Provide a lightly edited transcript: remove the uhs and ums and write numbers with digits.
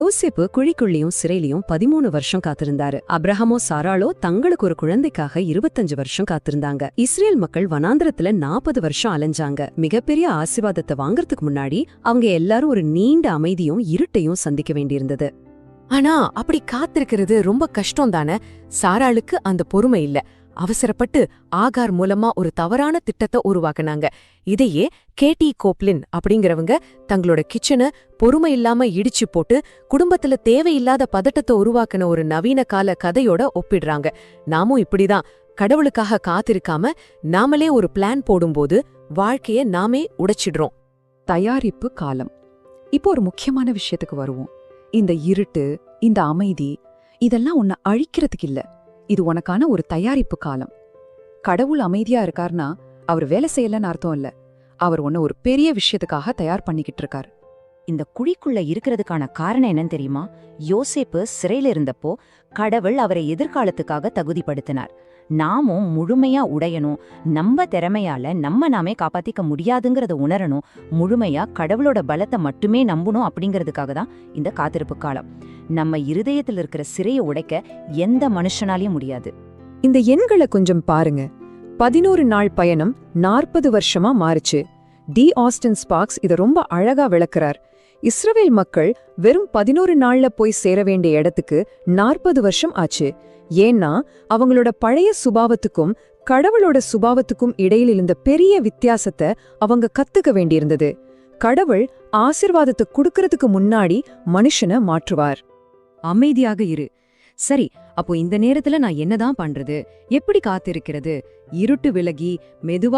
யோசேப்பு குழிக்குள்ளியும் சிறையிலையும் 13 வருஷம் காத்திருந்தாரு. அப்ரஹாமோ சாராளோ தங்களுக்கு ஒரு குழந்தைக்காக 25 வருஷம் காத்திருந்தாங்க. இஸ்ரேல் மக்கள் வனாந்திரத்துல 40 வருஷம் அலைஞ்சாங்க. மிகப்பெரிய ஆசீர்வாதத்தை வாங்கறதுக்கு முன்னாடி அவங்க எல்லாரும் ஒரு நீண்ட அமைதியும் இருட்டையும் சந்திக்க வேண்டியிருந்தது. ஆனா அப்படி காத்திருக்கிறது ரொம்ப கஷ்டம் தானே. சாராளுக்கு அந்த பொறுமை இல்ல. அவசரப்பட்டு ஆகார் மூலமா ஒரு தவறான திட்டத்தை உருவாக்குனாங்க. இதையே கேடி கோப்லின் அப்படிங்கிறவங்க தங்களோட கிச்சனை பொறுமை இல்லாம இடிச்சு போட்டு குடும்பத்துல தேவையில்லாத பதட்டத்தை உருவாக்குன ஒரு நவீன கால கதையோட ஒப்பிடுறாங்க. நாமும் இப்படிதான் கடவுளுக்காக காத்திருக்காம நாமளே ஒரு பிளான் போடும்போது வாழ்க்கைய நாமே உடைச்சிடுறோம். தயாரிப்பு காலம். இப்போ ஒரு முக்கியமான விஷயத்துக்கு வருவோம். இந்த இருட்டு, இந்த அமைதி, இதெல்லாம் உன்னை அழிக்கிறதுக்கு இல்ல. இது உனக்கான ஒரு தயாரிப்பு காலம். கடவுள் அமைதியா இருக்கார்னா அவர் வேலை செய்யலன்னு அர்த்தம் இல்ல. அவர் உன்னை ஒரு பெரிய விஷயத்துக்காக தயார் பண்ணிக்கிட்டு இருக்காரு. இந்த குழிக்குள்ள இருக்கிறதுக்கான காரணம் என்னன்னு தெரியுமா? யோசேப்பு சிறையில இருந்தப்போ கடவுள் அவரை எதிர்காலத்துக்காக தகுதிப்படுத்தினார். நாமும் முழுமையா உடையணும், நம்ம திறமையால நாமே காப்பாத்திக்க முடியாதுங்கிறத உணரணும், முழுமையா கடவுளோட பலத்தை மட்டுமே நம்பணும் அப்படிங்கிறதுக்காக தான் இந்த காத்திருப்பு காலம். நம்ம இருதயத்தில் இருக்கிற சிறையை உடைக்க எந்த மனுஷனாலையும் முடியாது. இந்த எண்களை கொஞ்சம் பாருங்க. 11 நாள் பயணம் 40 வருஷமா மாறுச்சு. டி ஆஸ்டின் ஸ்பார்க்ஸ் இதை ரொம்ப அழகா விளக்குறார். இஸ்ரவேல் மக்கள் வெறும் 11 நாள்ல போய் சேர வேண்டிய இடத்துக்கு 40 வருஷம் ஆச்சு. ஏன்னா அவங்களோட பழைய சுபாவத்துக்கும் கடவுளோட சுபாவத்துக்கும் இடையில் இருந்த பெரிய வித்தியாசத்தை அவங்க கத்துக்க வேண்டியிருந்தது. கடவுள் ஆசீர்வாதத்தை கொடுக்கறதுக்கு முன்னாடி மனுஷனை மாற்றுவார். அமைதியாக இரு. சரி, அப்போ இந்த நேரத்துல நான் என்னதான் பண்றது? எப்படி காத்திருக்கிறது? இருட்டு விலகி மெதுவா